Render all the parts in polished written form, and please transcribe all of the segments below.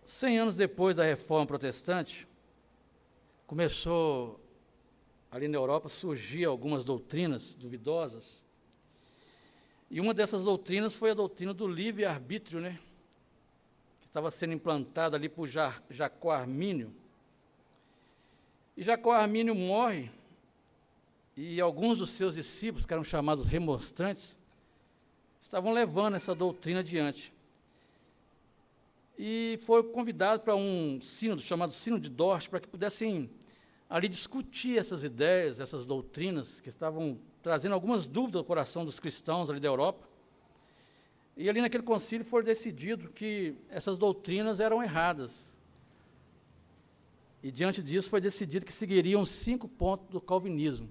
100 anos depois da Reforma Protestante, começou, ali na Europa, surgir algumas doutrinas duvidosas, e uma dessas doutrinas foi a doutrina do livre-arbítrio, né, que estava sendo implantada ali por Jacó Armínio. E Jacó Armínio morre, e alguns dos seus discípulos, que eram chamados remonstrantes, estavam levando essa doutrina adiante. E foi convidado para um sínodo, chamado Sínodo de Dort, para que pudessem ali discutir essas ideias, essas doutrinas, que estavam trazendo algumas dúvidas ao coração dos cristãos ali da Europa. E ali naquele concílio foi decidido que essas doutrinas eram erradas. E diante disso foi decidido que seguiriam 5 pontos do calvinismo.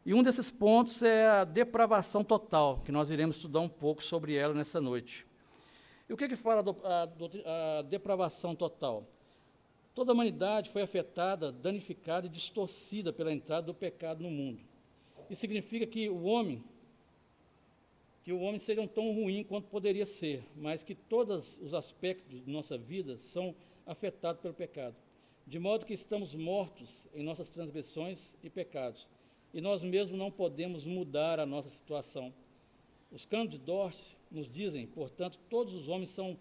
E um desses pontos é a depravação total, que nós iremos estudar um pouco sobre ela nessa noite. E o que fala a depravação total? Toda a humanidade foi afetada, danificada e distorcida pela entrada do pecado no mundo. Isso significa que o homem seja tão ruim quanto poderia ser, mas que todos os aspectos de nossa vida são afetados pelo pecado, de modo que estamos mortos em nossas transgressões e pecados, e nós mesmos não podemos mudar a nossa situação. Os cânones de Dort nos dizem, portanto, todos os homens são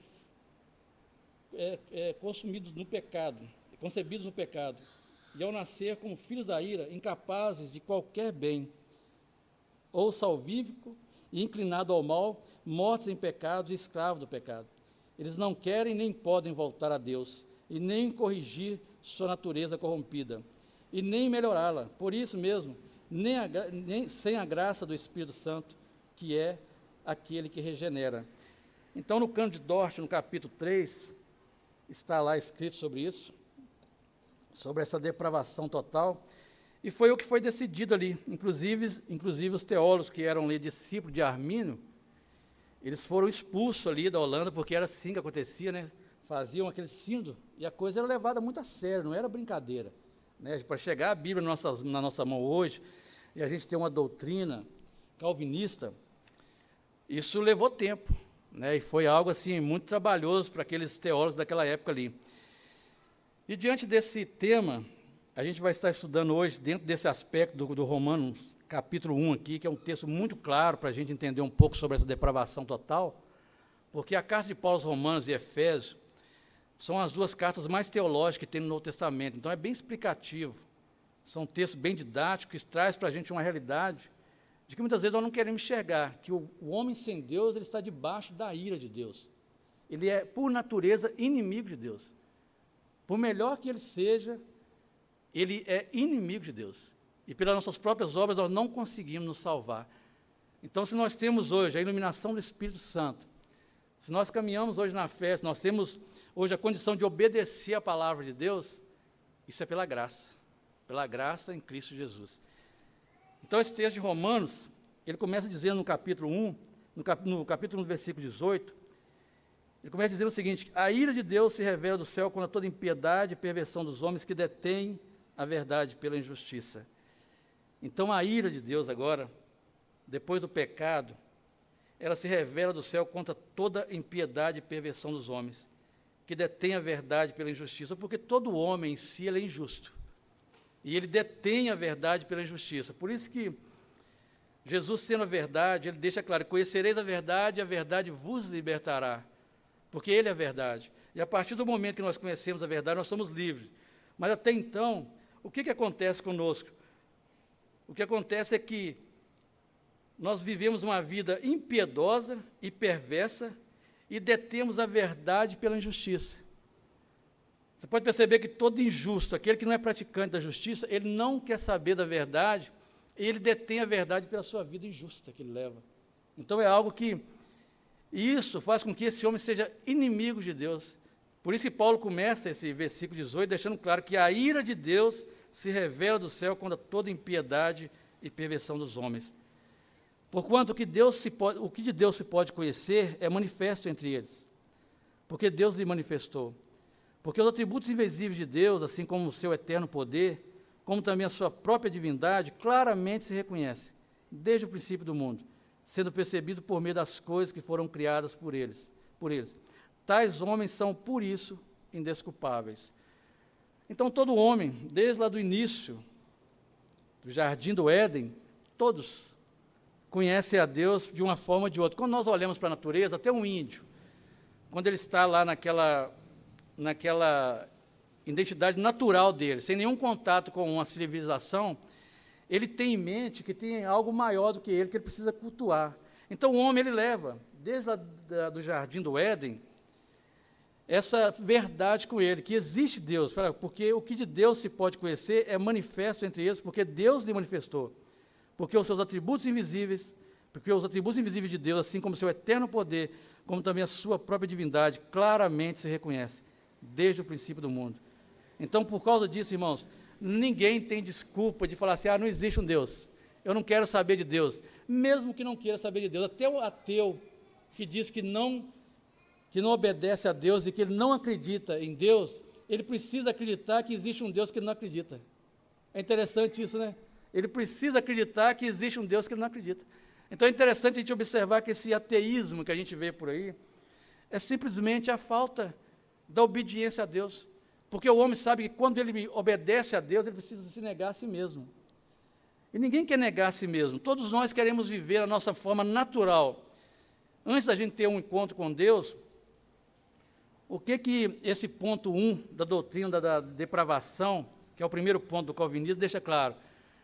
consumidos no pecado, concebidos no pecado, e ao nascer como filhos da ira, incapazes de qualquer bem, ou salvífico e inclinado ao mal, mortos em pecados e escravos do pecado. Eles não querem nem podem voltar a Deus, e nem corrigir sua natureza corrompida, e nem melhorá-la. Por isso mesmo, nem sem a graça do Espírito Santo, que é aquele que regenera. Então, no cânono de Dort, no capítulo 3, está lá escrito sobre isso, sobre essa depravação total, e foi o que foi decidido ali. Inclusive os teólogos que eram ali discípulos de Armínio, eles foram expulsos ali da Holanda, porque era assim que acontecia, né? Faziam aquele sínodo, e a coisa era levada muito a sério, não era brincadeira, né? Para chegar a Bíblia na nossa mão hoje, e a gente ter uma doutrina calvinista, isso levou tempo, né? E foi algo assim muito trabalhoso para aqueles teólogos daquela época ali. E diante desse tema, a gente vai estar estudando hoje, dentro desse aspecto do Romanos, capítulo 1 aqui, que é um texto muito claro para a gente entender um pouco sobre essa depravação total, porque a carta de Paulo aos Romanos e Efésios são as duas cartas mais teológicas que tem no Novo Testamento, então é bem explicativo. São textos bem didáticos, que traz para a gente uma realidade de que muitas vezes nós não queremos enxergar, que o homem sem Deus, ele está debaixo da ira de Deus. Ele é, por natureza, inimigo de Deus. Por melhor que ele seja, ele é inimigo de Deus. E pelas nossas próprias obras nós não conseguimos nos salvar. Então, se nós temos hoje a iluminação do Espírito Santo, se nós caminhamos hoje na fé, se nós temos hoje a condição de obedecer a palavra de Deus, isso é pela graça em Cristo Jesus. Então, esse texto de Romanos, ele começa dizendo no capítulo 1, no capítulo 1, versículo 18, ele começa dizendo o seguinte: a ira de Deus se revela do céu contra toda impiedade e perversão dos homens que detêm a verdade pela injustiça. Então, a ira de Deus agora, depois do pecado, ela se revela do céu contra toda impiedade e perversão dos homens, que detêm a verdade pela injustiça, porque todo homem em si ele é injusto, e ele detém a verdade pela injustiça. Por isso que Jesus, sendo a verdade, ele deixa claro: conhecereis a verdade, e a verdade vos libertará, porque ele é a verdade. E a partir do momento que nós conhecemos a verdade, nós somos livres. Mas até então, o que acontece conosco? O que acontece é que nós vivemos uma vida impiedosa e perversa e detemos a verdade pela injustiça. Você pode perceber que todo injusto, aquele que não é praticante da justiça, ele não quer saber da verdade, e ele detém a verdade pela sua vida injusta que ele leva. Então é algo que, isso faz com que esse homem seja inimigo de Deus. Por isso que Paulo começa esse versículo 18, deixando claro que a ira de Deus se revela do céu contra toda impiedade e perversão dos homens. Porquanto o que de Deus se pode conhecer é manifesto entre eles, porque Deus lhe manifestou. Porque os atributos invisíveis de Deus, assim como o seu eterno poder, como também a sua própria divindade, claramente se reconhecem, desde o princípio do mundo, sendo percebido por meio das coisas que foram criadas por eles. Tais homens são, por isso, indesculpáveis. Então, todo homem, desde lá do início, do jardim do Éden, todos conhecem a Deus de uma forma ou de outra. Quando nós olhamos para a natureza, até um índio, quando ele está lá naquela identidade natural dele, sem nenhum contato com uma civilização, ele tem em mente que tem algo maior do que ele precisa cultuar. Então, o homem, ele leva, desde do jardim do Éden, essa verdade com ele, que existe Deus, porque o que de Deus se pode conhecer é manifesto entre eles, porque Deus lhe manifestou, porque os seus atributos invisíveis, porque os atributos invisíveis de Deus, assim como o seu eterno poder, como também a sua própria divindade, claramente se reconhece, desde o princípio do mundo. Então, por causa disso, irmãos, ninguém tem desculpa de falar assim, não existe um Deus, eu não quero saber de Deus, mesmo que não queira saber de Deus. Até o ateu que diz que não obedece a Deus e que ele não acredita em Deus, ele precisa acreditar que existe um Deus que ele não acredita. É interessante isso, né? Ele precisa acreditar que existe um Deus que ele não acredita. Então é interessante a gente observar que esse ateísmo que a gente vê por aí é simplesmente a falta da obediência a Deus. Porque o homem sabe que quando ele obedece a Deus, ele precisa se negar a si mesmo. E ninguém quer negar a si mesmo. Todos nós queremos viver a nossa forma natural. Antes da gente ter um encontro com Deus, o que esse ponto 1 da doutrina da depravação, que é o primeiro ponto do calvinismo, deixa claro?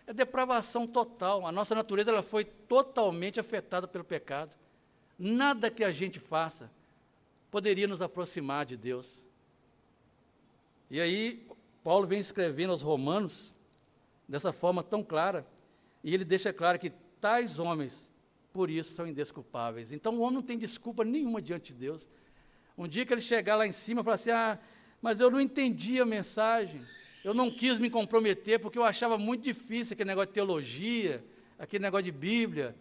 É depravação total. A nossa natureza ela foi totalmente afetada pelo pecado. Nada que a gente faça poderia nos aproximar de Deus. E aí, Paulo vem escrevendo aos Romanos, dessa forma tão clara, e ele deixa claro que tais homens, por isso, são indesculpáveis. Então, o homem não tem desculpa nenhuma diante de Deus. Um dia que ele chegar lá em cima e falar assim, mas eu não entendi a mensagem, eu não quis me comprometer, porque eu achava muito difícil aquele negócio de teologia, aquele negócio de Bíblia,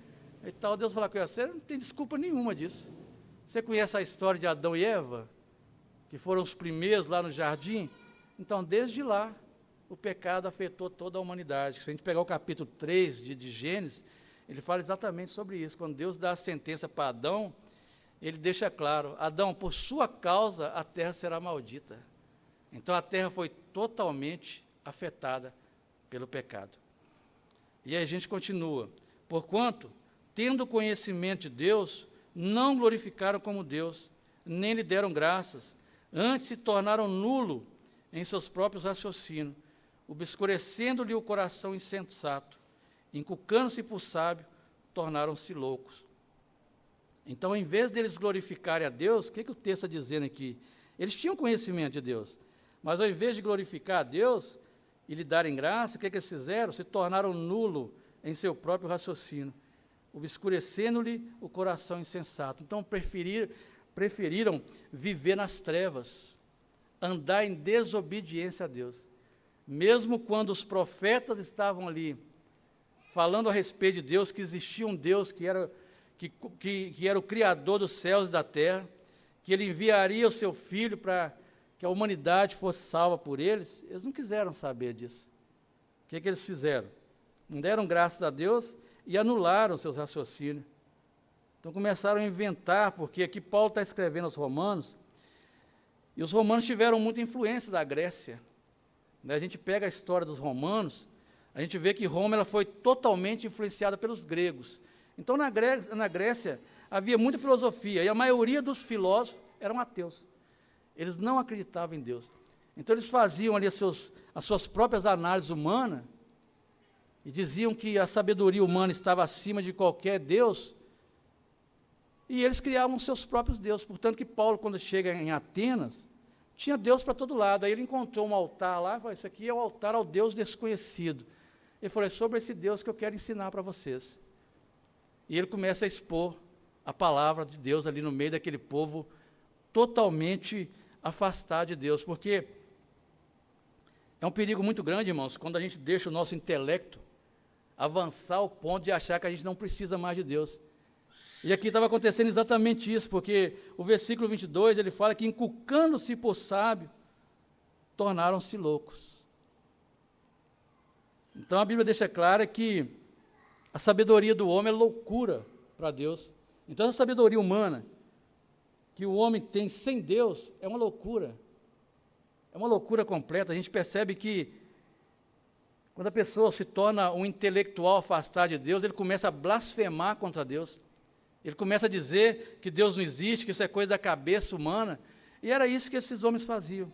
e tal. Deus fala com ele, você não tem desculpa nenhuma disso. Você conhece a história de Adão e Eva, que foram os primeiros lá no jardim? Então, desde lá, o pecado afetou toda a humanidade. Se a gente pegar o capítulo 3 de Gênesis, ele fala exatamente sobre isso. Quando Deus dá a sentença para Adão, ele deixa claro, Adão, por sua causa, a terra será maldita. Então, a terra foi totalmente afetada pelo pecado. E aí a gente continua. Porquanto, tendo conhecimento de Deus, não glorificaram como Deus, nem lhe deram graças, antes se tornaram nulo em seus próprios raciocínios, obscurecendo-lhe o coração insensato, inculcando-se por sábio, tornaram-se loucos. Então, em vez deles glorificarem a Deus, o que o texto está dizendo aqui? Eles tinham conhecimento de Deus, mas ao invés de glorificar a Deus e lhe darem graça, o que eles fizeram? Se tornaram nulo em seu próprio raciocínio, obscurecendo-lhe o coração insensato. Então, preferiram viver nas trevas, andar em desobediência a Deus. Mesmo quando os profetas estavam ali, falando a respeito de Deus, que existia um Deus que era o Criador dos céus e da terra, que Ele enviaria o seu Filho para que a humanidade fosse salva por eles não quiseram saber disso. O que eles fizeram? Não deram graças a Deus e anularam seus raciocínios. Então começaram a inventar, porque aqui Paulo está escrevendo aos Romanos, e os romanos tiveram muita influência da Grécia. A gente pega a história dos romanos, a gente vê que Roma ela foi totalmente influenciada pelos gregos. Então, na Grécia, havia muita filosofia, e a maioria dos filósofos eram ateus. Eles não acreditavam em Deus. Então, eles faziam ali as suas próprias análises humanas, e diziam que a sabedoria humana estava acima de qualquer Deus, e eles criavam seus próprios deuses. Portanto, que Paulo, quando chega em Atenas, tinha Deus para todo lado. Aí ele encontrou um altar lá, e falou, isso aqui é o altar ao Deus desconhecido. Ele falou, é sobre esse Deus que eu quero ensinar para vocês. E ele começa a expor a palavra de Deus ali no meio daquele povo totalmente afastado de Deus, porque é um perigo muito grande, irmãos, quando a gente deixa o nosso intelecto avançar ao ponto de achar que a gente não precisa mais de Deus. E aqui estava acontecendo exatamente isso, porque o versículo 22, ele fala que inculcando-se por sábio, tornaram-se loucos. Então a Bíblia deixa clara que a sabedoria do homem é loucura para Deus. Então essa sabedoria humana que o homem tem sem Deus é uma loucura. É uma loucura completa. A gente percebe que, quando a pessoa se torna um intelectual afastado de Deus, ele começa a blasfemar contra Deus. Ele começa a dizer que Deus não existe, que isso é coisa da cabeça humana. E era isso que esses homens faziam.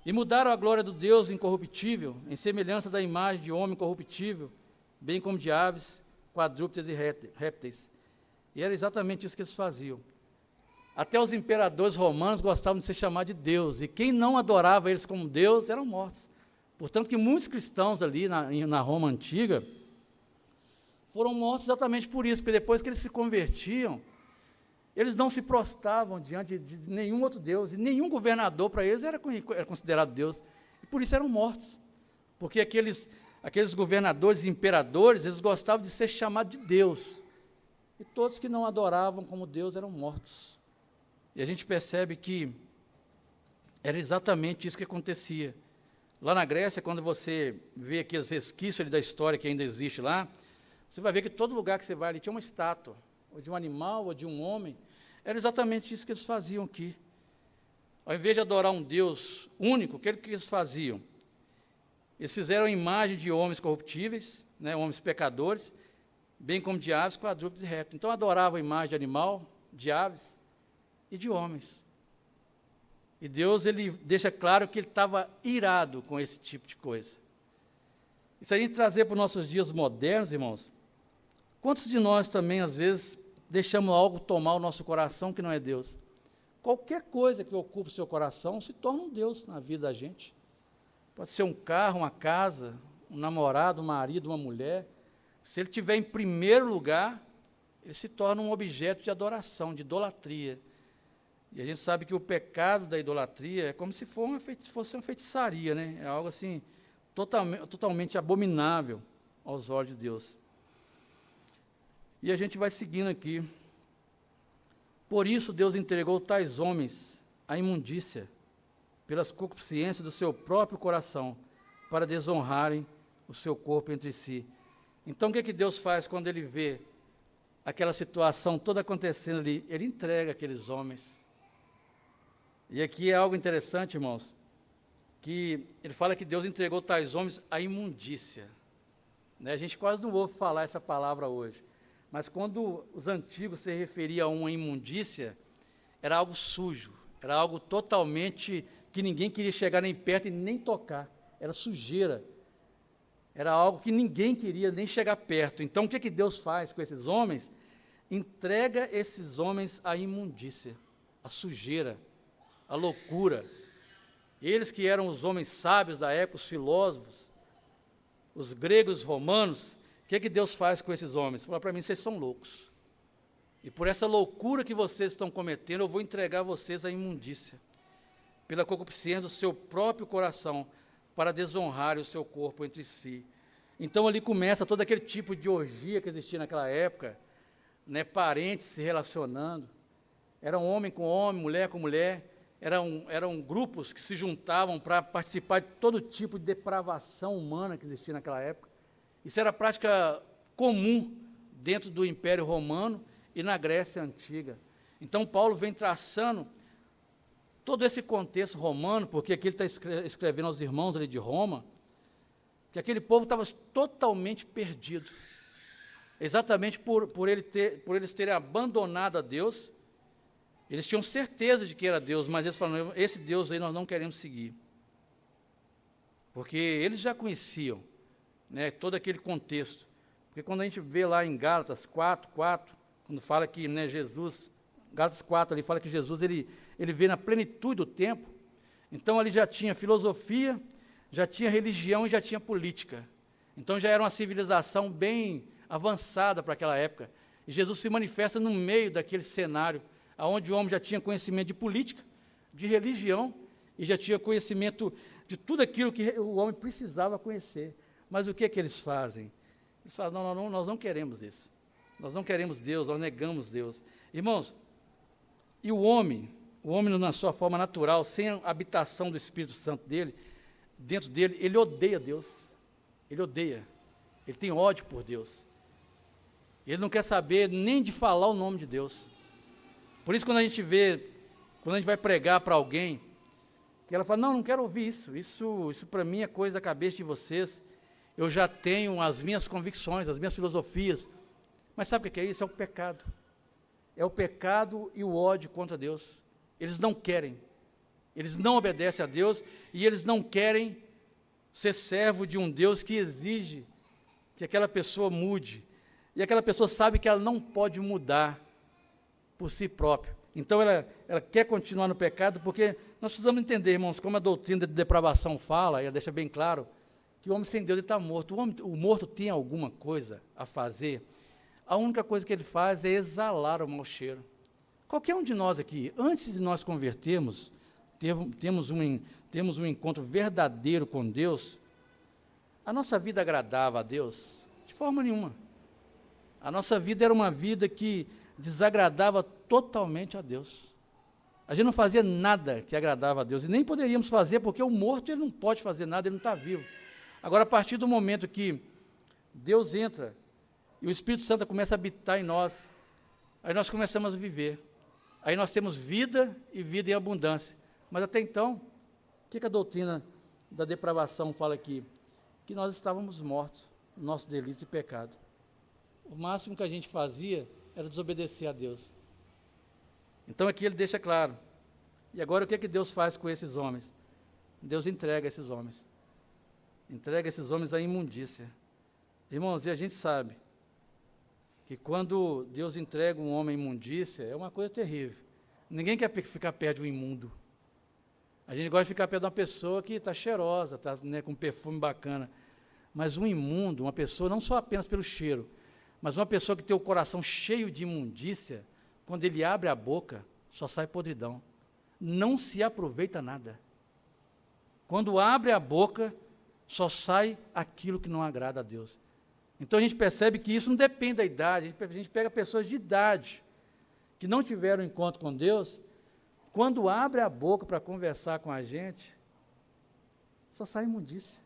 E mudaram a glória do Deus incorruptível, em semelhança da imagem de homem corruptível, bem como de aves, quadrúpedes e répteis. E era exatamente isso que eles faziam. Até os imperadores romanos gostavam de ser chamados de Deus, e quem não adorava eles como Deus eram mortos. Portanto, que muitos cristãos ali na Roma antiga foram mortos exatamente por isso, porque depois que eles se convertiam, eles não se prostravam diante de nenhum outro Deus, e nenhum governador para eles era considerado Deus, e por isso eram mortos, porque aqueles governadores e imperadores, eles gostavam de ser chamados de Deus, e todos que não adoravam como Deus eram mortos. E a gente percebe que era exatamente isso que acontecia. Lá na Grécia, quando você vê aqueles resquícios ali da história que ainda existe lá, você vai ver que todo lugar que você vai ali tinha uma estátua, ou de um animal, ou de um homem. Era exatamente isso que eles faziam aqui. Ao invés de adorar um Deus único, o que eles faziam? Eles fizeram a imagem de homens corruptíveis, né, homens pecadores, bem como de aves, quadrúpedes e répteis. Então adoravam a imagem de animal, de aves e de homens. E Deus, ele deixa claro que ele estava irado com esse tipo de coisa. E se a gente trazer para os nossos dias modernos, irmãos, quantos de nós também, às vezes, deixamos algo tomar o nosso coração que não é Deus? Qualquer coisa que ocupe o seu coração se torna um Deus na vida da gente. Pode ser um carro, uma casa, um namorado, um marido, uma mulher. Se ele estiver em primeiro lugar, ele se torna um objeto de adoração, de idolatria. E a gente sabe que o pecado da idolatria é como se fosse uma feitiçaria, né? É algo assim, totalmente abominável aos olhos de Deus. E a gente vai seguindo aqui. Por isso Deus entregou tais homens à imundícia, pelas concupiscências do seu próprio coração, para desonrarem o seu corpo entre si. Então o que Deus faz quando ele vê aquela situação toda acontecendo ali? Ele entrega aqueles homens. E aqui é algo interessante, irmãos, que ele fala que Deus entregou tais homens à imundícia. Né? A gente quase não ouve falar essa palavra hoje. Mas quando os antigos se referiam a uma imundícia, era algo sujo, era algo totalmente que ninguém queria chegar nem perto e nem tocar. Era sujeira. Era algo que ninguém queria nem chegar perto. Então, o que Deus faz com esses homens? Entrega esses homens à imundícia, à sujeira, à loucura. Eles que eram os homens sábios da época, os filósofos, os gregos, os romanos, o que Deus faz com esses homens? Fala para mim, vocês são loucos. E por essa loucura que vocês estão cometendo, eu vou entregar vocês à imundícia, pela concupiscência do seu próprio coração, para desonrar o seu corpo entre si. Então ali começa todo aquele tipo de orgia que existia naquela época, né, parentes se relacionando, era homem com homem, mulher com mulher, eram grupos que se juntavam para participar de todo tipo de depravação humana que existia naquela época. Isso era prática comum dentro do Império Romano e na Grécia Antiga. Então Paulo vem traçando todo esse contexto romano, porque aqui ele está escrevendo aos irmãos ali de Roma, que aquele povo estava totalmente perdido. Exatamente por eles terem abandonado a Deus. Eles tinham certeza de que era Deus, mas eles falaram, esse Deus aí nós não queremos seguir. Porque eles já conheciam, né, todo aquele contexto. Porque quando a gente vê lá em Gálatas 4, quando fala que, né, Jesus, Gálatas 4 ali fala que Jesus ele veio na plenitude do tempo, então ali já tinha filosofia, já tinha religião e já tinha política. Então já era uma civilização bem avançada para aquela época. E Jesus se manifesta no meio daquele cenário, onde o homem já tinha conhecimento de política, de religião, e já tinha conhecimento de tudo aquilo que o homem precisava conhecer. Mas o que é que eles fazem? Eles falam, não, nós não queremos isso. Nós não queremos Deus, nós negamos Deus. Irmãos, e o homem na sua forma natural, sem a habitação do Espírito Santo dele, dentro dele, ele odeia Deus. Ele odeia. Ele tem ódio por Deus. Ele não quer saber nem de falar o nome de Deus. Por isso, quando a gente vai pregar para alguém, que ela fala, não quero ouvir isso para mim é coisa da cabeça de vocês, eu já tenho as minhas convicções, as minhas filosofias. Mas sabe o que é isso? É o pecado. É o pecado e o ódio contra Deus. Eles não querem, eles não obedecem a Deus, e eles não querem ser servo de um Deus que exige que aquela pessoa mude, e aquela pessoa sabe que ela não pode mudar por si própria. Então ela quer continuar no pecado, porque nós precisamos entender, irmãos, como a doutrina de depravação fala, e ela deixa bem claro, que o homem sem Deus está morto. O morto tem alguma coisa a fazer, a única coisa que ele faz é exalar o mau cheiro. Qualquer um de nós aqui, antes de nós convertermos, temos um encontro verdadeiro com Deus, a nossa vida agradava a Deus? De forma nenhuma. A nossa vida era uma vida que desagradava totalmente a Deus. A gente não fazia nada que agradava a Deus, e nem poderíamos fazer, porque o morto ele não pode fazer nada, ele não está vivo. Agora, a partir do momento que Deus entra, e o Espírito Santo começa a habitar em nós, aí nós começamos a viver. Aí nós temos vida e vida em abundância. Mas até então, o que a doutrina da depravação fala aqui? Que nós estávamos mortos, no nosso delito e pecado. O máximo que a gente fazia era desobedecer a Deus. Então aqui ele deixa claro. E agora o que Deus faz com esses homens? Deus entrega esses homens. Entrega esses homens à imundícia. Irmãos, e a gente sabe que quando Deus entrega um homem à imundícia, é uma coisa terrível. Ninguém quer ficar perto de um imundo. A gente gosta de ficar perto de uma pessoa que está cheirosa, está, né, com um perfume bacana. Mas um imundo, uma pessoa, não só apenas pelo cheiro, mas uma pessoa que tem o coração cheio de imundícia, quando ele abre a boca, só sai podridão. Não se aproveita nada. Quando abre a boca, só sai aquilo que não agrada a Deus. Então a gente percebe que isso não depende da idade, a gente pega pessoas de idade, que não tiveram encontro com Deus, quando abre a boca para conversar com a gente, só sai imundícia.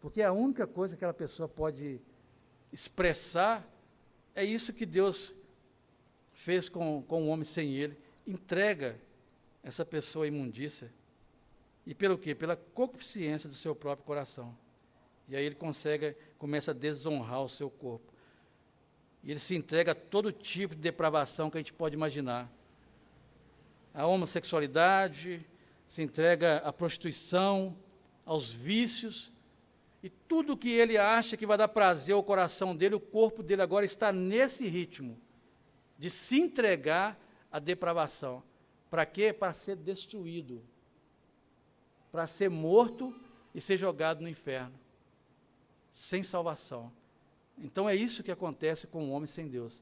Porque a única coisa que aquela pessoa pode expressar é isso que Deus fez com o homem sem ele, entrega essa pessoa à imundícia. E pelo quê? Pela concupiscência do seu próprio coração. E aí ele começa a desonrar o seu corpo. E ele se entrega a todo tipo de depravação que a gente pode imaginar. A homossexualidade, se entrega à prostituição, aos vícios, e tudo que ele acha que vai dar prazer ao coração dele, o corpo dele agora está nesse ritmo de se entregar à depravação. Para quê? Para ser destruído, para ser morto e ser jogado no inferno, sem salvação. Então é isso que acontece com o homem sem Deus.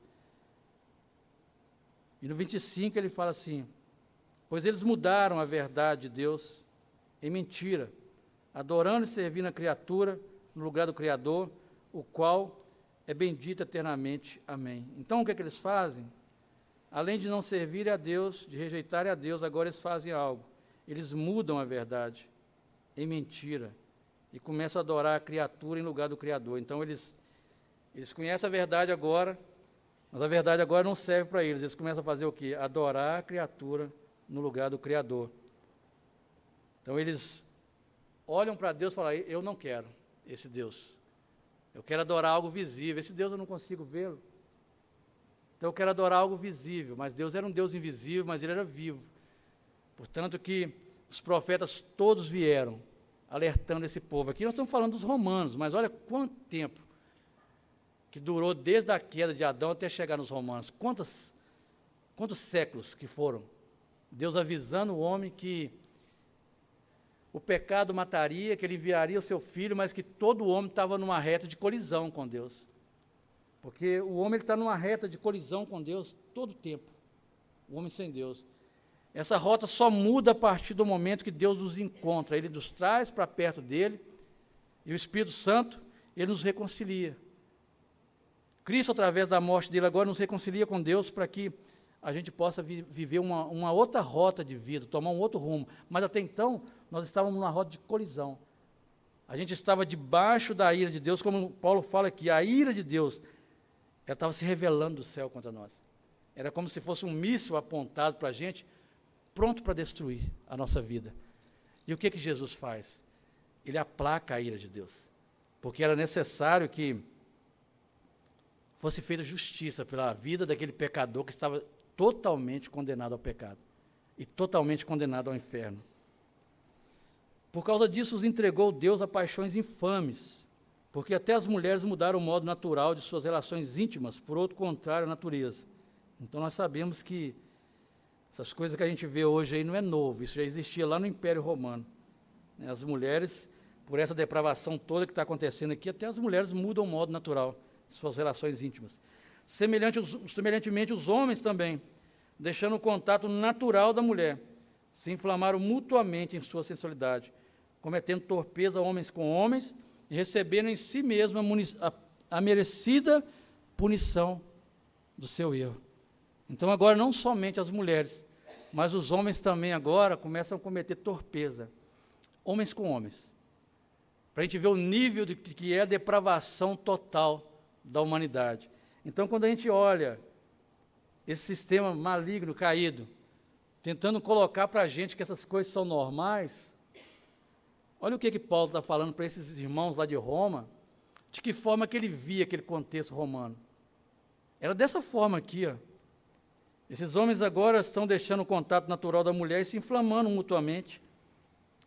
E no 25 ele fala assim, pois eles mudaram a verdade de Deus em mentira, adorando e servindo a criatura no lugar do Criador, o qual é bendito eternamente. Amém. Então o que eles fazem? Além de não servirem a Deus, de rejeitarem a Deus, agora eles fazem algo. Eles mudam a verdade em mentira e começam a adorar a criatura em lugar do Criador. Então eles conhecem a verdade agora, mas a verdade agora não serve para eles. Eles começam a fazer o quê? Adorar a criatura no lugar do Criador. Então eles olham para Deus e falam, eu não quero esse Deus. Eu quero adorar algo visível. Esse Deus eu não consigo vê-lo. Então eu quero adorar algo visível. Mas Deus era um Deus invisível, mas ele era vivo. Portanto que os profetas todos vieram alertando esse povo. Aqui nós estamos falando dos romanos, mas olha quanto tempo que durou desde a queda de Adão até chegar nos romanos. Quantos séculos que foram? Deus avisando o homem que o pecado mataria, que ele enviaria o seu filho, mas que todo homem estava numa reta de colisão com Deus. Porque o homem está numa reta de colisão com Deus todo o tempo. O homem sem Deus. Essa rota só muda a partir do momento que Deus nos encontra. Ele nos traz para perto dele, e o Espírito Santo, ele nos reconcilia. Cristo, através da morte dele, agora nos reconcilia com Deus para que a gente possa viver uma outra rota de vida, tomar um outro rumo. Mas até então, nós estávamos numa rota de colisão. A gente estava debaixo da ira de Deus, como Paulo fala aqui, a ira de Deus, ela estava se revelando do céu contra nós. Era como se fosse um míssil apontado para a gente, pronto para destruir a nossa vida. E o que Jesus faz? Ele aplaca a ira de Deus, porque era necessário que fosse feita justiça pela vida daquele pecador que estava totalmente condenado ao pecado e totalmente condenado ao inferno. Por causa disso, os entregou Deus a paixões infames, porque até as mulheres mudaram o modo natural de suas relações íntimas por outro contrário à natureza. Então nós sabemos que essas coisas que a gente vê hoje aí não é novo, isso já existia lá no Império Romano. As mulheres, por essa depravação toda que está acontecendo aqui, até as mulheres mudam o modo natural de suas relações íntimas. Semelhantemente, os homens também, deixando o contato natural da mulher, se inflamaram mutuamente em sua sensualidade, cometendo torpeza homens com homens e recebendo em si mesmo a merecida punição do seu erro. Então, agora, não somente as mulheres, mas os homens também agora começam a cometer torpeza, homens com homens, para a gente ver o nível de que é a depravação total da humanidade. Então, quando a gente olha esse sistema maligno, caído, tentando colocar para a gente que essas coisas são normais, olha o que Paulo está falando para esses irmãos lá de Roma, de que forma que ele via aquele contexto romano. Era dessa forma aqui, ó. Esses homens agora estão deixando o contato natural da mulher e se inflamando mutuamente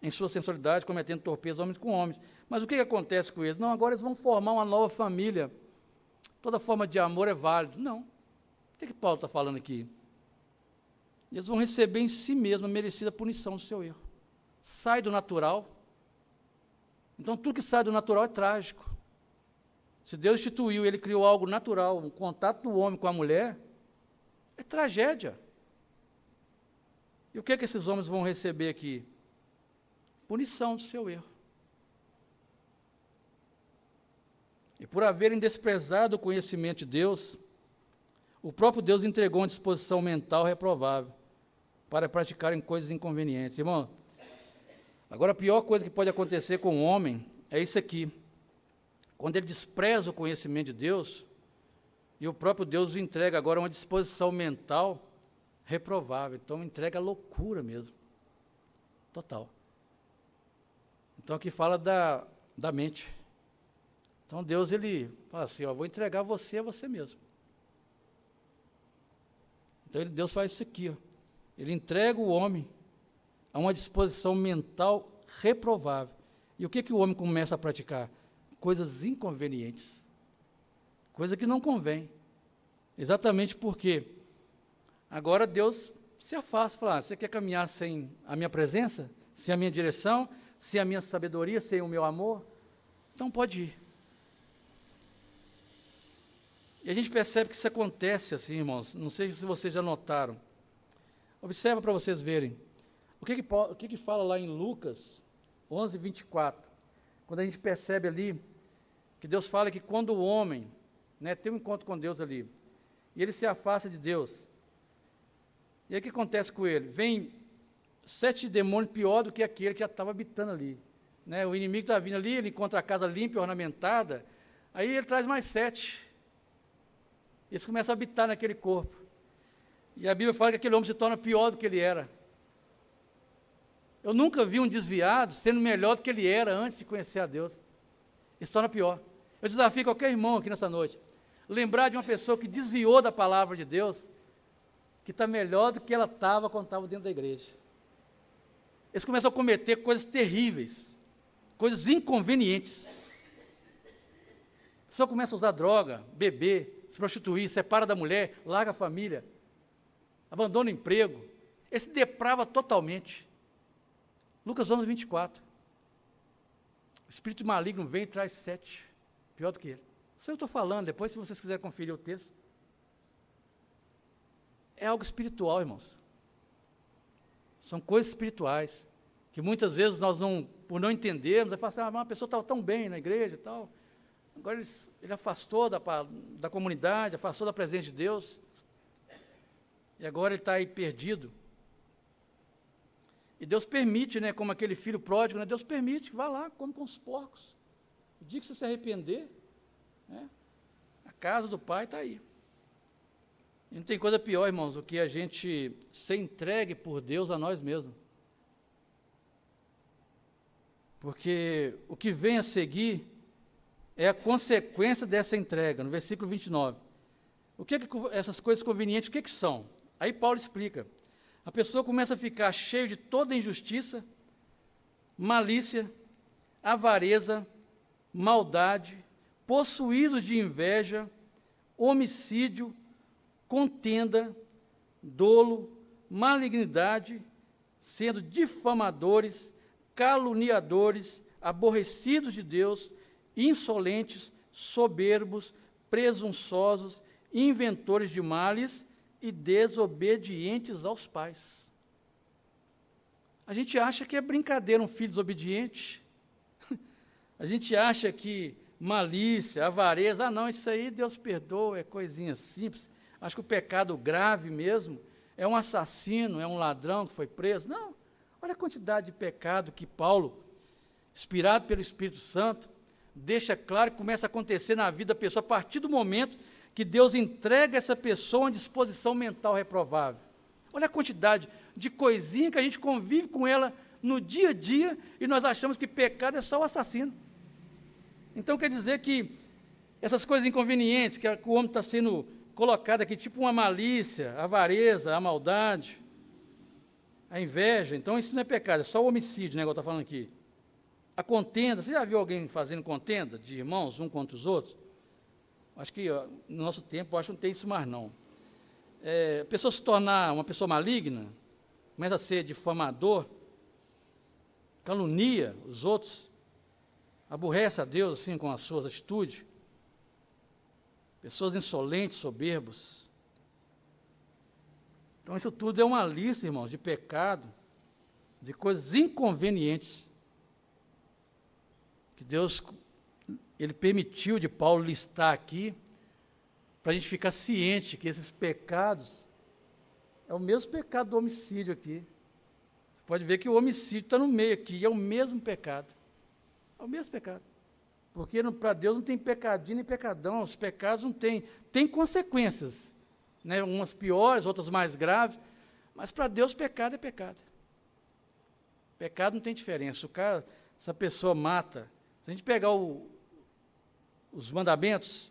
em sua sensualidade, cometendo torpeza homens com homens. Mas o que acontece com eles? Não, agora eles vão formar uma nova família. Toda forma de amor é válida. Não. O que Paulo está falando aqui? Eles vão receber em si mesmo a merecida punição do seu erro. Sai do natural. Então, tudo que sai do natural é trágico. Se Deus instituiu, Ele criou algo natural, um contato do homem com a mulher, é tragédia. E o que esses homens vão receber aqui? Punição do seu erro. E por haverem desprezado o conhecimento de Deus, o próprio Deus entregou uma disposição mental reprovável para praticarem coisas inconvenientes. Irmão, agora a pior coisa que pode acontecer com o homem é isso aqui. Quando ele despreza o conhecimento de Deus, e o próprio Deus o entrega agora uma disposição mental reprovável. Então, entrega a loucura mesmo. Total. Então, aqui fala da mente. Então, Deus, ele fala assim, ó, vou entregar você a você mesmo. Então, Deus faz isso aqui, ó. Ele entrega o homem a uma disposição mental reprovável. E o que o homem começa a praticar? Coisas inconvenientes. Coisa que não convém. Exatamente porque agora Deus se afasta, fala, você quer caminhar sem a minha presença? Sem a minha direção? Sem a minha sabedoria? Sem o meu amor? Então pode ir. E a gente percebe que isso acontece assim, irmãos. Não sei se vocês já notaram. Observa para vocês verem. O que fala lá em Lucas 11, 24? Quando a gente percebe ali que Deus fala que quando o homem, né, tem um encontro com Deus ali, e ele se afasta de Deus, e aí o que acontece com ele? Vem 7 demônios pior do que aquele que já estava habitando ali. Né? O inimigo está vindo ali, ele encontra a casa limpa e ornamentada, aí ele traz mais 7. Eles começam a habitar naquele corpo. E a Bíblia fala que aquele homem se torna pior do que ele era. Eu nunca vi um desviado sendo melhor do que ele era antes de conhecer a Deus. Ele se torna pior. Eu desafio qualquer irmão aqui nessa noite, lembrar de uma pessoa que desviou da palavra de Deus, que está melhor do que ela estava quando estava dentro da igreja. Eles começam a cometer coisas terríveis, coisas inconvenientes. A pessoa começa a usar droga, beber, se prostituir, separa da mulher, larga a família, abandona o emprego. Ele se deprava totalmente. Lucas 11, 24. O espírito maligno vem e traz 7, pior do que ele. Isso eu estou falando, depois se vocês quiserem conferir o texto. É algo espiritual, irmãos. São coisas espirituais, que muitas vezes nós não, por não entendermos, aí fala assim, uma pessoa estava tão bem na igreja e tal, agora ele afastou da comunidade, afastou da presença de Deus, e agora ele está aí perdido. E Deus permite, né, como aquele filho pródigo, né, Deus permite que vá lá, come com os porcos. O dia que você se arrepender, né, a casa do pai está aí. E não tem coisa pior, irmãos, do que a gente ser entregue por Deus a nós mesmos. Porque o que vem a seguir é a consequência dessa entrega, no versículo 29. O que essas coisas convenientes, o que são? Aí Paulo explica. A pessoa começa a ficar cheia de toda injustiça, malícia, avareza, maldade, possuídos de inveja, homicídio, contenda, dolo, malignidade, sendo difamadores, caluniadores, aborrecidos de Deus, insolentes, soberbos, presunçosos, inventores de males e desobedientes aos pais. A gente acha que é brincadeira um filho desobediente. A gente acha que malícia, avareza, não, isso aí Deus perdoa, é coisinha simples. Acho que o pecado grave mesmo é um assassino, é um ladrão que foi preso. Não, olha a quantidade de pecado que Paulo, inspirado pelo Espírito Santo, deixa claro que começa a acontecer na vida da pessoa a partir do momento que Deus entrega essa pessoa uma disposição mental reprovável. Olha a quantidade de coisinha que a gente convive com ela no dia a dia e nós achamos que pecado é só o assassino. Então quer dizer que essas coisas inconvenientes que o homem está sendo colocado aqui, tipo uma malícia, a avareza, a maldade, a inveja, então isso não é pecado, é só o homicídio, né, igual está falando aqui. A contenda, você já viu alguém fazendo contenda de irmãos, um contra os outros? Acho que no nosso tempo, acho que não tem isso mais não. A pessoa se tornar uma pessoa maligna, começa a ser difamador, calunia os outros, aborrece a Deus assim com as suas atitudes, pessoas insolentes, soberbos. Então isso tudo é uma lista, irmãos, de pecado, de coisas inconvenientes, que Deus, Ele permitiu de Paulo listar aqui, para a gente ficar ciente que esses pecados, é o mesmo pecado do homicídio aqui. Você pode ver que o homicídio está no meio aqui, é o mesmo pecado. É o mesmo pecado. Porque para Deus não tem pecadinho nem pecadão, os pecados não têm. Tem consequências, né? Umas piores, outras mais graves, mas para Deus pecado é pecado. Pecado não tem diferença. Se a pessoa mata, se a gente pegar os mandamentos,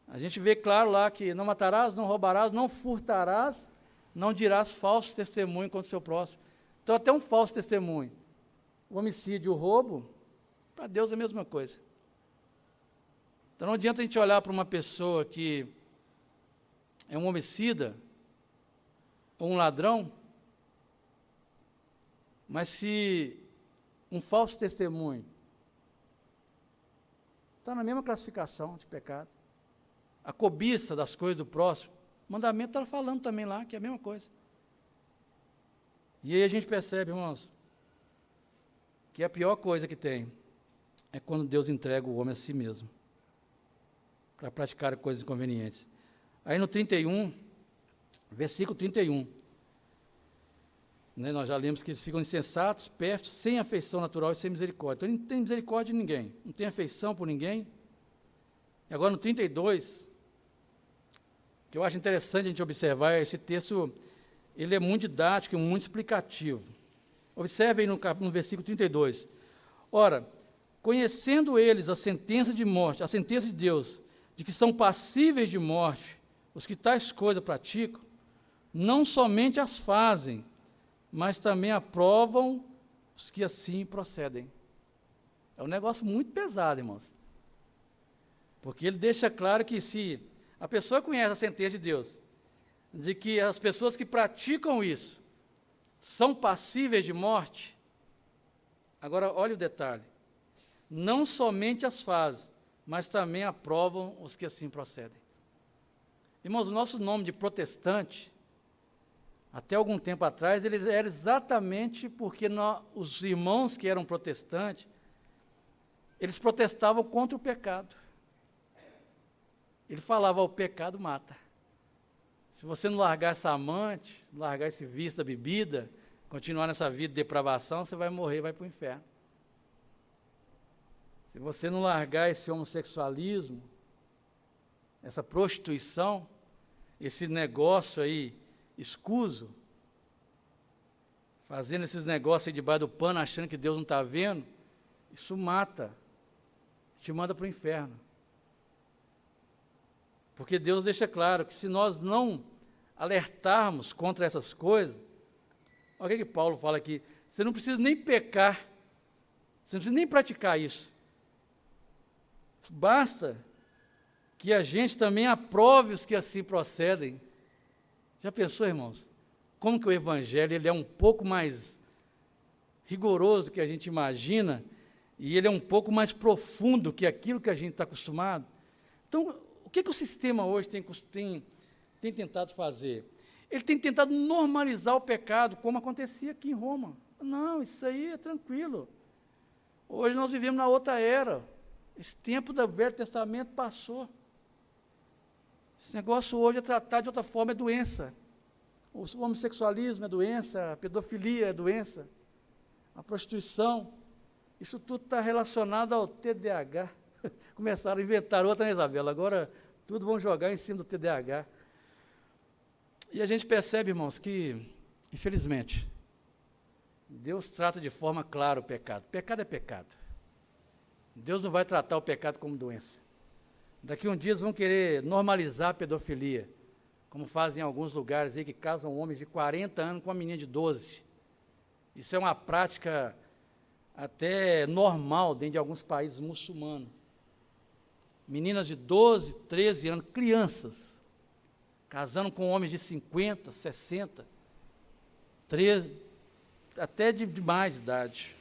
a gente vê claro lá que não matarás, não roubarás, não furtarás, não dirás falso testemunho contra o seu próximo. Então até um falso testemunho, o homicídio, o roubo, para Deus é a mesma coisa. Então não adianta a gente olhar para uma pessoa que é um homicida, ou um ladrão, mas se um falso testemunho está na mesma classificação de pecado, a cobiça das coisas do próximo, o mandamento está falando também lá que é a mesma coisa. E aí a gente percebe, irmãos, que a pior coisa que tem é quando Deus entrega o homem a si mesmo, para praticar coisas inconvenientes. Aí no 31, versículo 31, né, nós já lemos que eles ficam insensatos, pérfidos, sem afeição natural e sem misericórdia. Então ele não tem misericórdia de ninguém, não tem afeição por ninguém. E agora no 32, que eu acho interessante a gente observar, esse texto, ele é muito didático e muito explicativo. Observe aí no versículo 32. Ora, conhecendo eles a sentença de morte, a sentença de Deus, de que são passíveis de morte os que tais coisas praticam, não somente as fazem, mas também aprovam os que assim procedem. É um negócio muito pesado, irmãos. Porque ele deixa claro que se a pessoa conhece a sentença de Deus, de que as pessoas que praticam isso são passíveis de morte, agora olha o detalhe, não somente as fazem, mas também aprovam os que assim procedem. Irmãos, o nosso nome de protestante, até algum tempo atrás, ele era exatamente porque os irmãos que eram protestantes, eles protestavam contra o pecado. Ele falava, o pecado mata. Se você não largar essa amante, largar esse vício da bebida, continuar nessa vida de depravação, você vai morrer, vai para o inferno. Se você não largar esse homossexualismo, essa prostituição, esse negócio aí, escuso, fazendo esses negócios aí debaixo do pano, achando que Deus não está vendo, isso mata, te manda para o inferno. Porque Deus deixa claro que se nós não alertarmos contra essas coisas, olha o que Paulo fala aqui, você não precisa nem pecar, você não precisa nem praticar isso. Basta que a gente também aprove os que assim procedem. Já pensou, irmãos? Como que o Evangelho ele é um pouco mais rigoroso do que a gente imagina, e ele é um pouco mais profundo que aquilo que a gente está acostumado. Então, o que o sistema hoje tem tentado fazer? Ele tem tentado normalizar o pecado, como acontecia aqui em Roma. Não, isso aí é tranquilo. Hoje nós vivemos na outra era. Esse tempo do Velho Testamento passou. Esse negócio hoje é tratado de outra forma, é doença. O homossexualismo é doença, a pedofilia é doença, a prostituição, isso tudo está relacionado ao TDAH. Começaram a inventar outra, né, Isabela? Agora tudo vão jogar em cima do TDAH. E a gente percebe, irmãos, que, infelizmente, Deus trata de forma clara o pecado. Pecado é pecado. Deus não vai tratar o pecado como doença. Daqui a um dia eles vão querer normalizar a pedofilia, como fazem em alguns lugares aí que casam homens de 40 anos com uma menina de 12. Isso é uma prática até normal dentro de alguns países muçulmanos. Meninas de 12, 13 anos, crianças, casando com homens de 50, 60, 13, até de mais idade.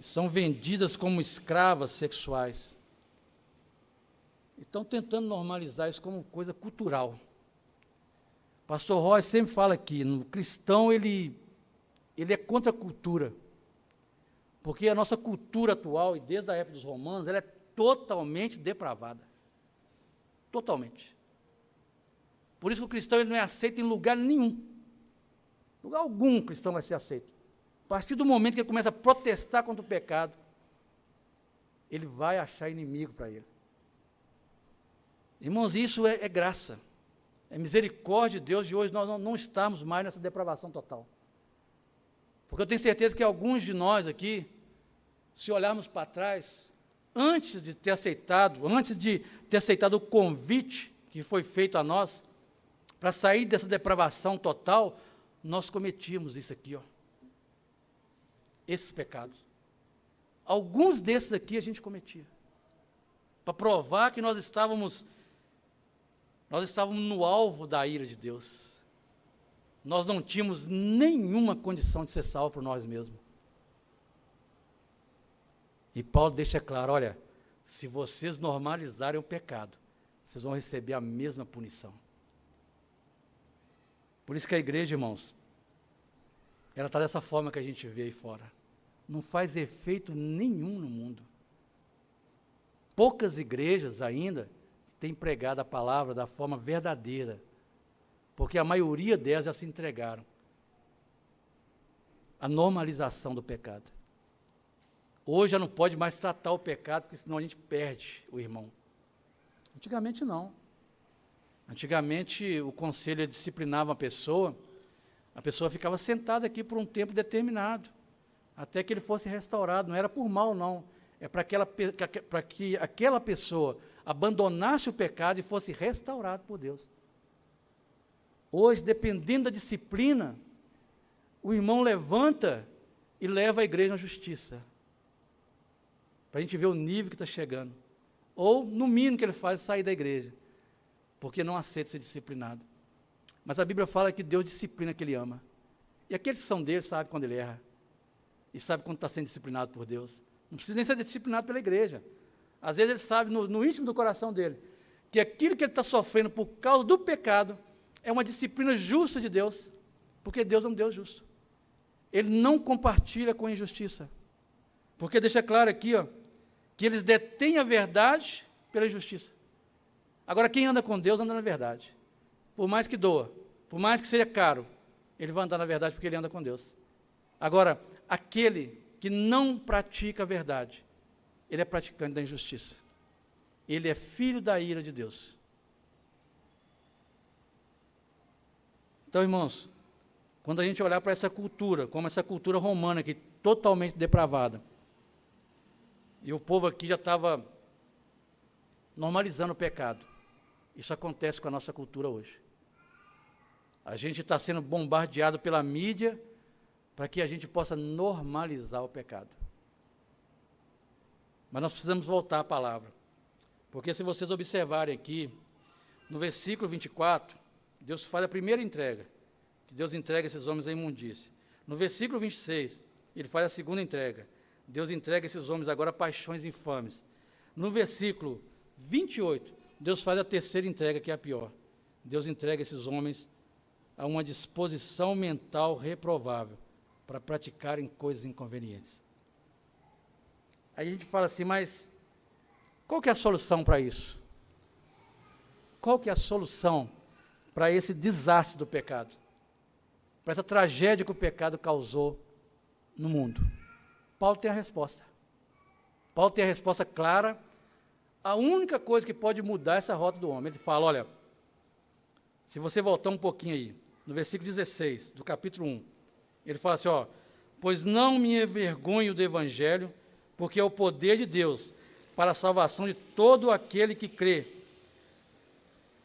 São vendidas como escravas sexuais. Estão tentando normalizar isso como coisa cultural. Pastor Roy sempre fala aqui, no cristão ele é contra a cultura. Porque a nossa cultura atual, e desde a época dos romanos, ela é totalmente depravada. Totalmente. Por isso que o cristão ele não é aceito em lugar nenhum. Lugar algum o cristão vai ser aceito. A partir do momento que ele começa a protestar contra o pecado, ele vai achar inimigo para ele. Irmãos, isso é graça. É misericórdia de Deus de hoje nós não estamos mais nessa depravação total. Porque eu tenho certeza que alguns de nós aqui, se olharmos para trás, antes de ter aceitado o convite que foi feito a nós, para sair dessa depravação total, nós cometíamos isso aqui, ó. Esses pecados. Alguns desses aqui a gente cometia. Para provar que nós estávamos no alvo da ira de Deus. Nós não tínhamos nenhuma condição de ser salvo por nós mesmos. E Paulo deixa claro, olha, se vocês normalizarem o pecado, vocês vão receber a mesma punição. Por isso que a igreja, irmãos, ela está dessa forma que a gente vê aí fora. Não faz efeito nenhum no mundo. Poucas igrejas ainda têm pregado a palavra da forma verdadeira, porque a maioria delas já se entregaram à normalização do pecado. Hoje já não pode mais tratar o pecado, porque senão a gente perde o irmão. Antigamente não. Antigamente o conselho disciplinava a pessoa ficava sentada aqui por um tempo determinado, até que ele fosse restaurado. Não era por mal, não. É para que aquela pessoa abandonasse o pecado e fosse restaurado por Deus. Hoje, dependendo da disciplina, o irmão levanta e leva a igreja à justiça. Para a gente ver o nível que está chegando. Ou, no mínimo que ele faz, é sair da igreja. Porque não aceita ser disciplinado. Mas a Bíblia fala que Deus disciplina que Ele ama. E aqueles que são dele sabem quando ele erra. E sabe quando está sendo disciplinado por Deus. Não precisa nem ser disciplinado pela igreja. Às vezes ele sabe no íntimo do coração dele que aquilo que ele está sofrendo por causa do pecado é uma disciplina justa de Deus, porque Deus é um Deus justo. Ele não compartilha com a injustiça. Porque deixa claro aqui, ó, que eles detêm a verdade pela injustiça. Agora, quem anda com Deus anda na verdade. Por mais que doa, por mais que seja caro, ele vai andar na verdade porque ele anda com Deus. Agora, aquele que não pratica a verdade, ele é praticante da injustiça. Ele é filho da ira de Deus. Então, irmãos, quando a gente olhar para essa cultura, como essa cultura romana aqui, totalmente depravada, e o povo aqui já estava normalizando o pecado. Isso acontece com a nossa cultura hoje. A gente está sendo bombardeado pela mídia para que a gente possa normalizar o pecado. Mas nós precisamos voltar à palavra. Porque se vocês observarem aqui, no versículo 24, Deus faz a primeira entrega, que Deus entrega esses homens à imundície. No versículo 26, ele faz a segunda entrega. Deus entrega esses homens agora a paixões infames. No versículo 28, Deus faz a terceira entrega, que é a pior. Deus entrega esses homens a uma disposição mental reprovável para praticarem coisas inconvenientes. Aí a gente fala assim, mas qual que é a solução para isso? Qual que é a solução para esse desastre do pecado? Para essa tragédia que o pecado causou no mundo? Paulo tem a resposta. Paulo tem a resposta clara. A única coisa que pode mudar essa rota do homem, ele fala, olha, se você voltar um pouquinho aí, no versículo 16 do capítulo 1, ele fala assim, pois não me envergonho do evangelho, porque é o poder de Deus para a salvação de todo aquele que crê,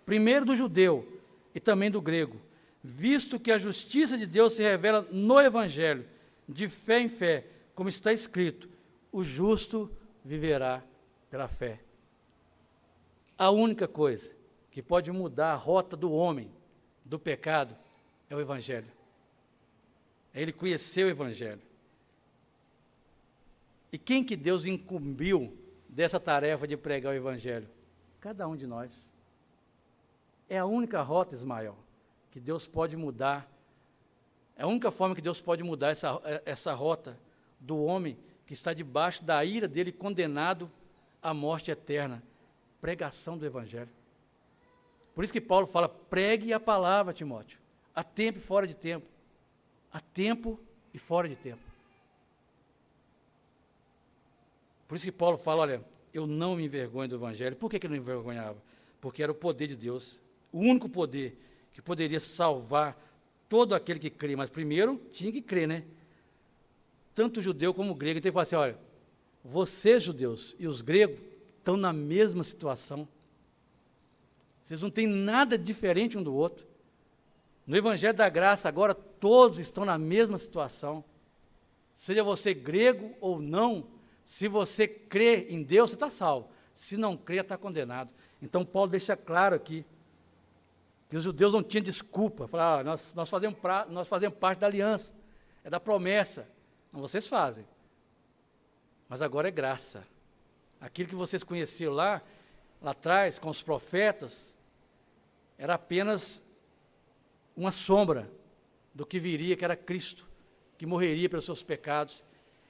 primeiro do judeu e também do grego, visto que a justiça de Deus se revela no evangelho, de fé em fé, como está escrito, o justo viverá pela fé. A única coisa que pode mudar a rota do homem, do pecado, é o evangelho. É ele conhecer o evangelho. E quem que Deus incumbiu dessa tarefa de pregar o evangelho? Cada um de nós. É a única rota, Ismael, que Deus pode mudar. É a única forma que Deus pode mudar essa rota do homem que está debaixo da ira dele, condenado à morte eterna. Pregação do evangelho. Por isso que Paulo fala, pregue a palavra, Timóteo, a tempo e fora de tempo. A tempo e fora de tempo. Por isso que Paulo fala, olha, eu não me envergonho do evangelho. Por que ele não envergonhava? Porque era o poder de Deus, o único poder que poderia salvar todo aquele que crê. Mas primeiro tinha que crer, né? Tanto o judeu como o grego. Então ele fala assim, olha, vocês judeus e os gregos estão na mesma situação. Vocês não têm nada diferente um do outro. No Evangelho da Graça, agora, todos estão na mesma situação. Seja você grego ou não, se você crê em Deus, você está salvo. Se não crê, está condenado. Então, Paulo deixa claro aqui que os judeus não tinham desculpa. Falaram, nós fazemos parte da aliança, é da promessa. Não, vocês fazem. Mas agora é graça. Aquilo que vocês conheciam lá atrás, com os profetas, era apenas uma sombra do que viria, que era Cristo, que morreria pelos seus pecados.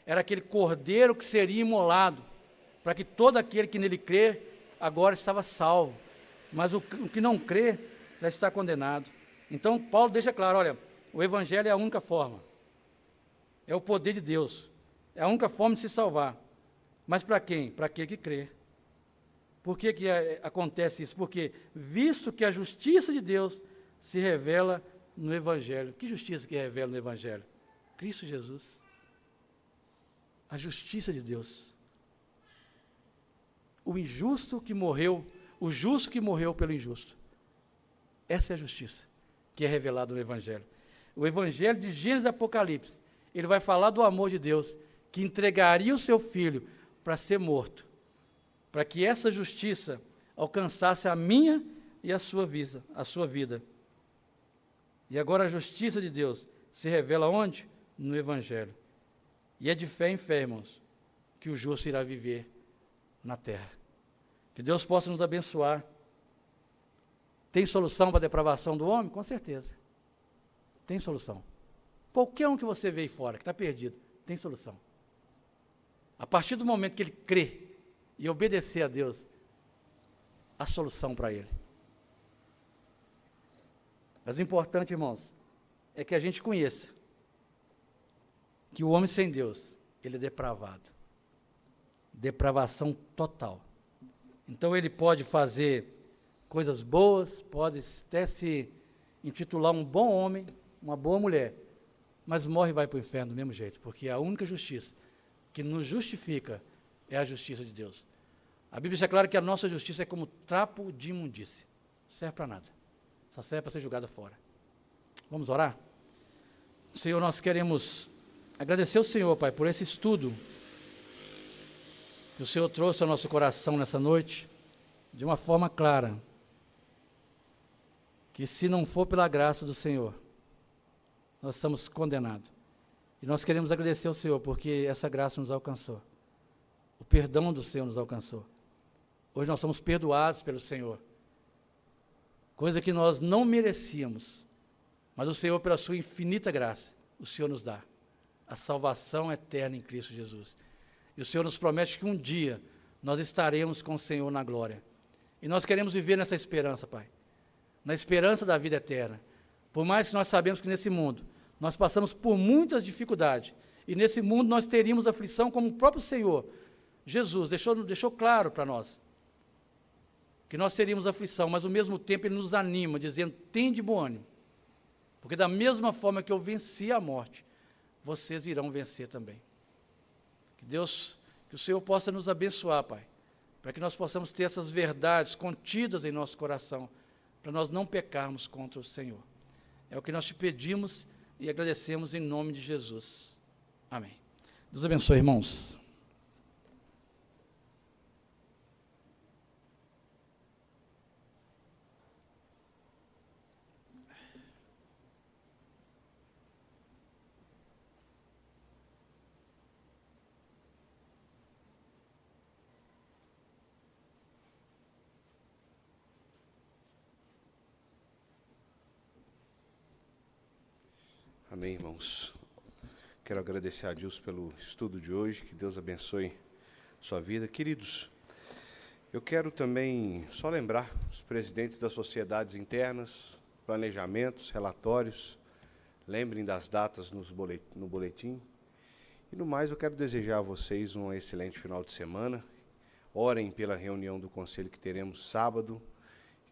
Era aquele cordeiro que seria imolado, para que todo aquele que nele crê, agora estava salvo. Mas o que não crê, já está condenado. Então, Paulo deixa claro, olha, o evangelho é a única forma. É o poder de Deus. É a única forma de se salvar. Mas para quem? Para aquele que crê. Por que acontece isso? Porque, visto que a justiça de Deus se revela no Evangelho. Que justiça que revela no Evangelho? Cristo Jesus. A justiça de Deus. O injusto que morreu, o justo que morreu pelo injusto. Essa é a justiça que é revelada no Evangelho. O Evangelho de Gênesis e Apocalipse, ele vai falar do amor de Deus, que entregaria o seu Filho para ser morto, para que essa justiça alcançasse a minha e a sua vida. E agora a justiça de Deus se revela onde? No Evangelho. E é de fé em fé, irmãos, que o justo irá viver na terra. Que Deus possa nos abençoar. Tem solução para a depravação do homem? Com certeza. Tem solução. Qualquer um que você vê aí fora, que está perdido, tem solução. A partir do momento que ele crê e obedecer a Deus, a solução para ele. Mas o importante, irmãos, é que a gente conheça que o homem sem Deus, ele é depravado. Depravação total. Então ele pode fazer coisas boas, pode até se intitular um bom homem, uma boa mulher, mas morre e vai para o inferno do mesmo jeito, porque a única justiça que nos justifica é a justiça de Deus. A Bíblia deixa claro que a nossa justiça é como trapo de imundície. Não serve para nada. Só serve para ser jogada fora. Vamos orar? Senhor, nós queremos agradecer ao Senhor, Pai, por esse estudo que o Senhor trouxe ao nosso coração nessa noite, de uma forma clara, que se não for pela graça do Senhor, nós estamos condenados. E nós queremos agradecer ao Senhor, porque essa graça nos alcançou. O perdão do Senhor nos alcançou. Hoje nós somos perdoados pelo Senhor, coisa que nós não merecíamos, mas o Senhor, pela sua infinita graça, o Senhor nos dá a salvação eterna em Cristo Jesus. E o Senhor nos promete que um dia nós estaremos com o Senhor na glória. E nós queremos viver nessa esperança, Pai, na esperança da vida eterna. Por mais que nós sabemos que nesse mundo nós passamos por muitas dificuldades, e nesse mundo nós teríamos aflição, como o próprio Senhor Jesus deixou claro para nós, que nós teríamos aflição, mas ao mesmo tempo Ele nos anima, dizendo, tem de bom ânimo, porque da mesma forma que eu venci a morte, vocês irão vencer também. Que o Senhor possa nos abençoar, Pai, para que nós possamos ter essas verdades contidas em nosso coração, para nós não pecarmos contra o Senhor. É o que nós te pedimos e agradecemos em nome de Jesus. Amém. Deus abençoe, irmãos. Amém, irmãos. Quero agradecer a Deus pelo estudo de hoje, que Deus abençoe sua vida. Queridos, eu quero também só lembrar os presidentes das sociedades internas, planejamentos, relatórios, lembrem das datas no boletim. E no mais, eu quero desejar a vocês um excelente final de semana. Orem pela reunião do conselho que teremos sábado,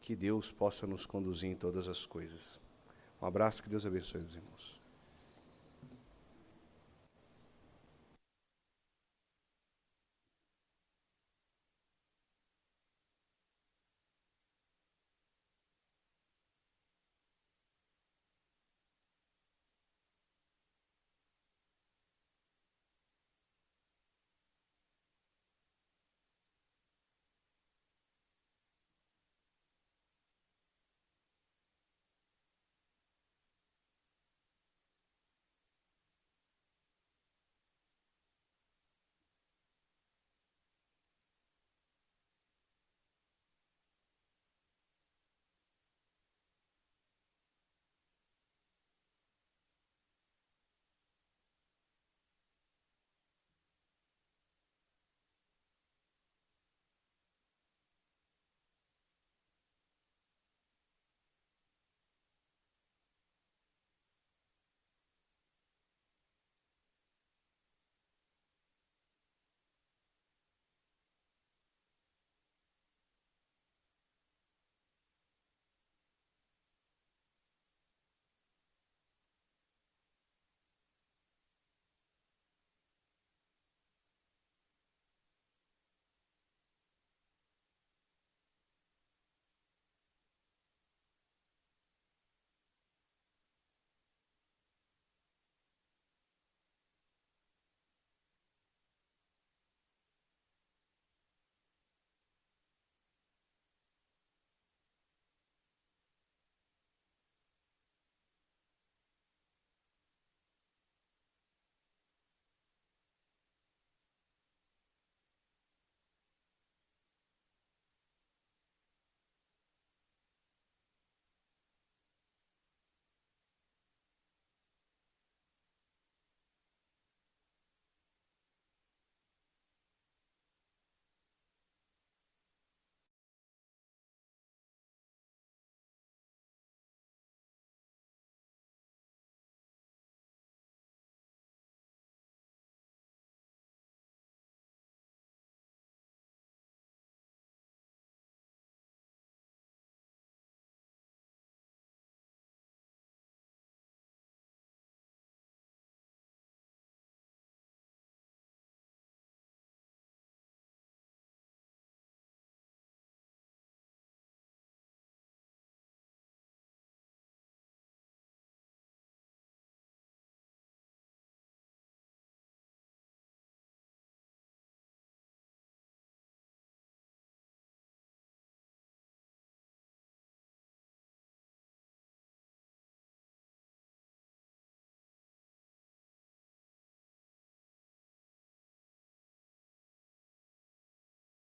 que Deus possa nos conduzir em todas as coisas. Um abraço, que Deus abençoe os irmãos.